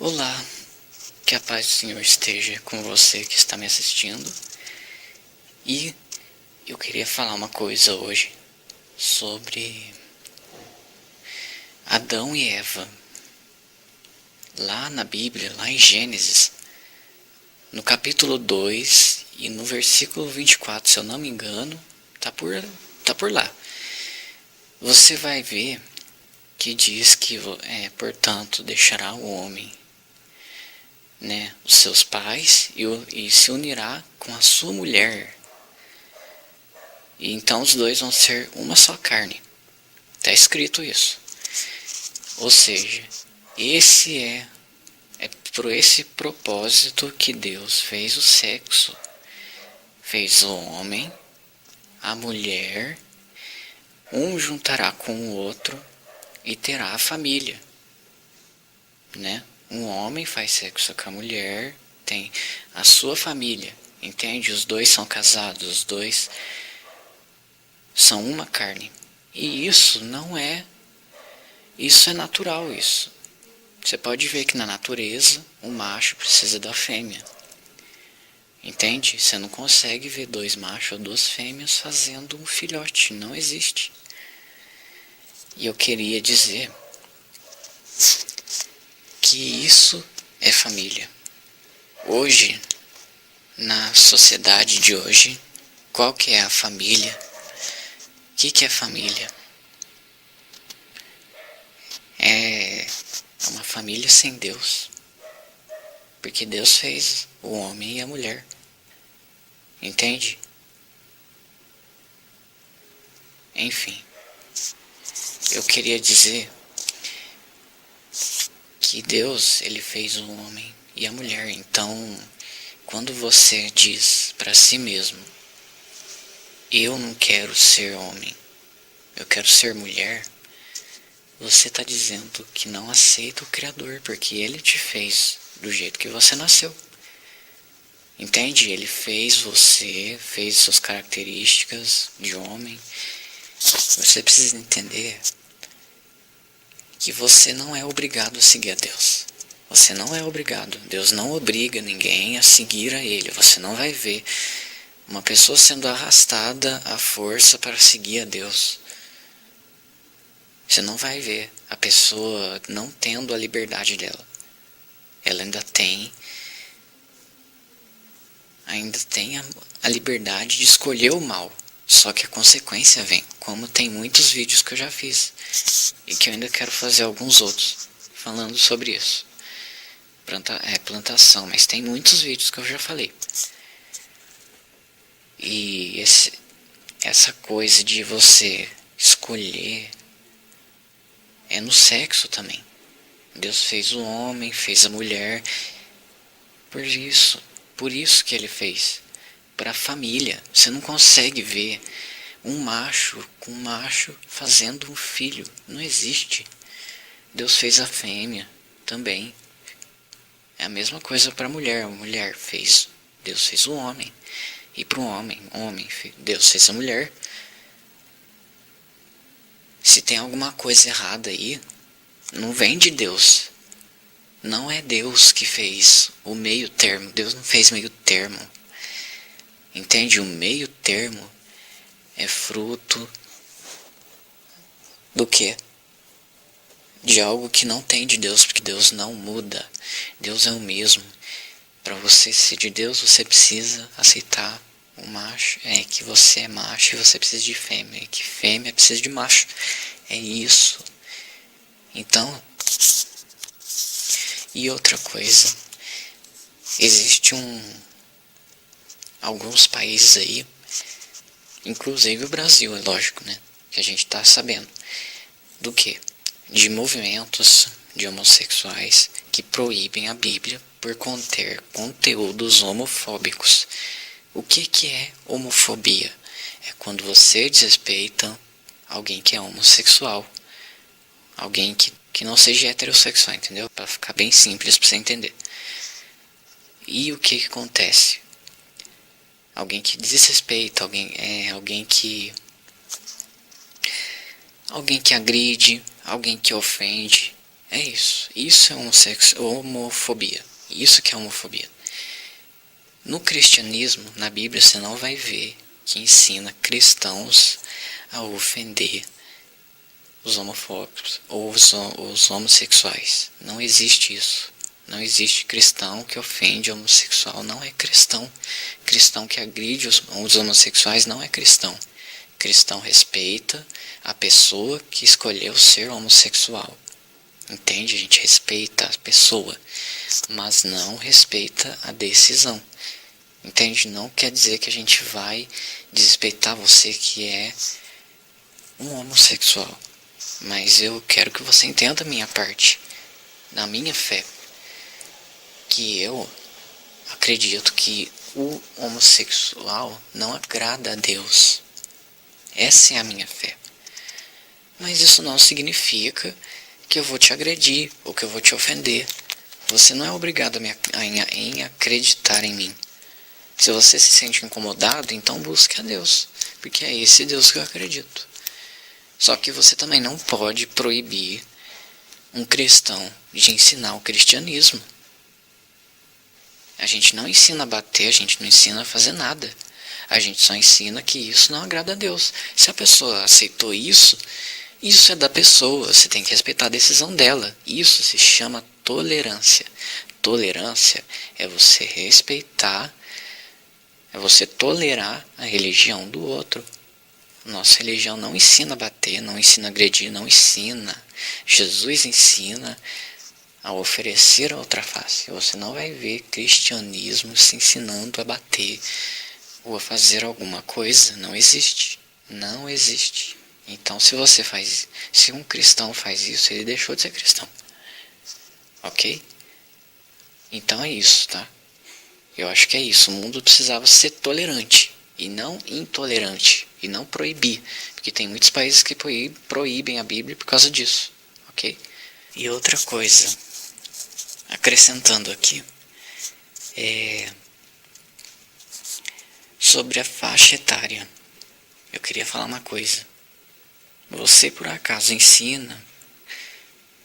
Olá, que a paz do Senhor esteja com você que está me assistindo. E eu queria falar uma coisa hoje sobre Adão e Eva. Lá na Bíblia, lá em Gênesis, no capítulo 2 e no versículo 24, se eu não me engano, tá por lá. Você vai ver que diz que, portanto, deixará o homem, os seus pais e se unirá com a sua mulher. E então os dois vão ser uma só carne. Está escrito isso. Ou seja, esse é por esse propósito que Deus fez o sexo. Fez o homem, a mulher, um juntará com o outro e terá a família, né? Um homem faz sexo com a mulher, tem a sua família, entende? Os dois são casados, os dois são uma carne. E isso é natural isso. Você pode ver que na natureza o macho precisa da fêmea. Entende? Você não consegue ver dois machos ou duas fêmeas fazendo um filhote. Não existe. E eu queria dizer que isso é família. Hoje, na sociedade de hoje, qual que é a família? O que é família? É uma família sem Deus. Porque Deus fez o homem e a mulher. Entende? Enfim. Eu queria dizer que Deus, ele fez o homem e a mulher. Então, quando você diz para si mesmo, eu não quero ser homem, eu quero ser mulher, você está dizendo que não aceita o Criador, porque ele te fez do jeito que você nasceu. Entende? Ele fez você, fez suas características de homem. Você precisa entender que você não é obrigado a seguir a Deus. Você não é obrigado. Deus não obriga ninguém a seguir a Ele. Você não vai ver uma pessoa sendo arrastada à força para seguir a Deus. Você não vai ver a pessoa não tendo a liberdade dela. Ela ainda tem a liberdade de escolher o mal. Só que a consequência vem, como tem muitos vídeos que eu já fiz. E que eu ainda quero fazer alguns outros falando sobre isso. Plantação, mas tem muitos vídeos que eu já falei. E essa coisa de você escolher é no sexo também. Deus fez o homem, fez a mulher. Por isso que ele fez. Para a família. Você não consegue ver um macho com um macho fazendo um filho. Não existe. Deus fez a fêmea também. É a mesma coisa para a mulher. A mulher fez. Deus fez o homem. E para o homem, Deus fez a mulher. Se tem alguma coisa errada aí, não vem de Deus. Não é Deus que fez o meio termo. Deus não fez meio termo. Entende? O meio termo é fruto do quê? De algo que não tem de Deus, porque Deus não muda. Deus é o mesmo. Para você ser de Deus, você precisa aceitar o macho. É que você é macho e você precisa de fêmea. E que fêmea precisa de macho. É isso. Então, e outra coisa. Existe alguns países aí, inclusive o Brasil, é lógico, né? Que a gente tá sabendo do que? De movimentos de homossexuais que proíbem a Bíblia por conter conteúdos homofóbicos. O que é homofobia? É quando você desrespeita alguém que é homossexual, alguém que não seja heterossexual, entendeu? Para ficar bem simples para você entender. E o que acontece? Alguém que desrespeita, alguém que agride, alguém que ofende, É isso. Isso é homofobia. Isso que é homofobia. No cristianismo, na Bíblia, você não vai ver que ensina cristãos a ofender os homofóbicos ou os homossexuais. Não existe isso. Não existe cristão que ofende homossexual. Não é cristão. Cristão que agride os homossexuais não é cristão. Cristão respeita a pessoa que escolheu ser homossexual. Entende? A gente respeita a pessoa, mas não respeita a decisão. Entende? Não quer dizer que a gente vai desrespeitar você que é um homossexual. Mas eu quero que você entenda a minha parte, na minha fé, que eu acredito que o homossexual não agrada a Deus. Essa é a minha fé. Mas isso não significa que eu vou te agredir ou que eu vou te ofender. Você não é obrigado a acreditar em mim. Se você se sente incomodado, então busque a Deus, porque é esse Deus que eu acredito. Só que você também não pode proibir um cristão de ensinar o cristianismo. A gente não ensina a bater, a gente não ensina a fazer nada. A gente só ensina que isso não agrada a Deus. Se a pessoa aceitou isso, isso é da pessoa, você tem que respeitar a decisão dela. Isso se chama tolerância. Tolerância é você respeitar, é você tolerar a religião do outro. Nossa religião não ensina a bater, não ensina a agredir, não ensina. Jesus ensina a oferecer a outra face. Você não vai ver cristianismo se ensinando a bater ou a fazer alguma coisa. Não existe. Não existe. Então se um cristão faz isso, ele deixou de ser cristão. Ok? Então é isso, tá? Eu acho que é isso. O mundo precisava ser tolerante e não intolerante. E não proibir. Porque tem muitos países que proíbem a Bíblia por causa disso. Ok? E outra coisa, acrescentando aqui, sobre a faixa etária. Eu queria falar uma coisa. Você por acaso ensina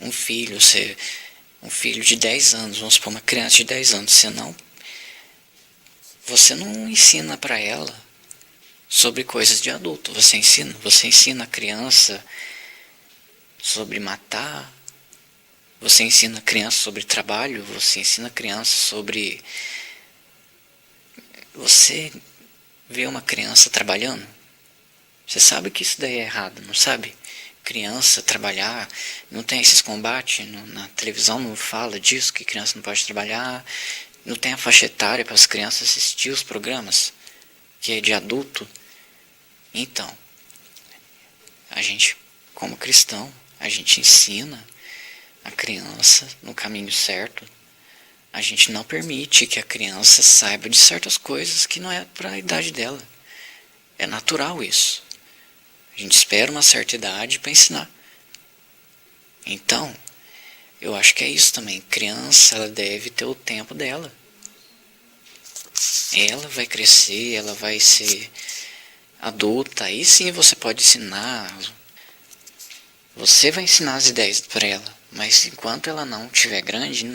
um filho de 10 anos, vamos supor uma criança de 10 anos, você não ensina para ela sobre coisas de adulto. Você ensina a criança sobre matar, você ensina a criança sobre trabalho, você ensina a criança sobre... Você vê uma criança trabalhando, você sabe que isso daí é errado, não sabe? Criança trabalhar, não tem esses combates, na televisão não fala disso, que criança não pode trabalhar, não tem a faixa etária para as crianças assistir os programas, que é de adulto. Então, a gente, como cristão, a gente ensina a criança no caminho certo. A gente não permite que a criança saiba de certas coisas que não é para a idade dela. É natural isso. A gente espera uma certa idade para ensinar. Então, eu acho que é isso também. Criança, ela deve ter o tempo dela. Ela vai crescer, ela vai ser adulta. Aí sim você pode ensinar. Você vai ensinar as ideias para ela. Mas enquanto ela não estiver grande,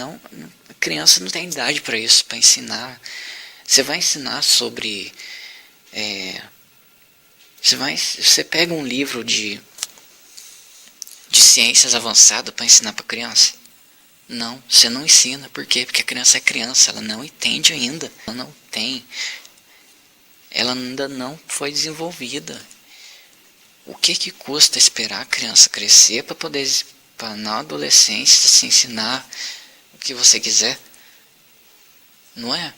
a criança não tem idade para isso, para ensinar. Você vai ensinar sobre... Você pega um livro de ciências avançadas para ensinar para criança? Não, você não ensina. Por quê? Porque a criança é criança, ela não entende ainda. Ela ainda não foi desenvolvida. O que custa esperar a criança crescer para poder, na adolescência, se ensinar o que você quiser? Não é?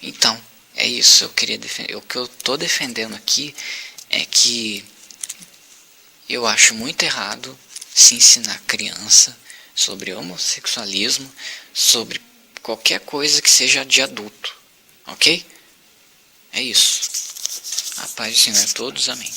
Então, é isso. O que eu estou defendendo aqui é que eu acho muito errado se ensinar criança sobre homossexualismo, sobre qualquer coisa que seja de adulto. Ok? É isso. A paz do Senhor a todos. Amém.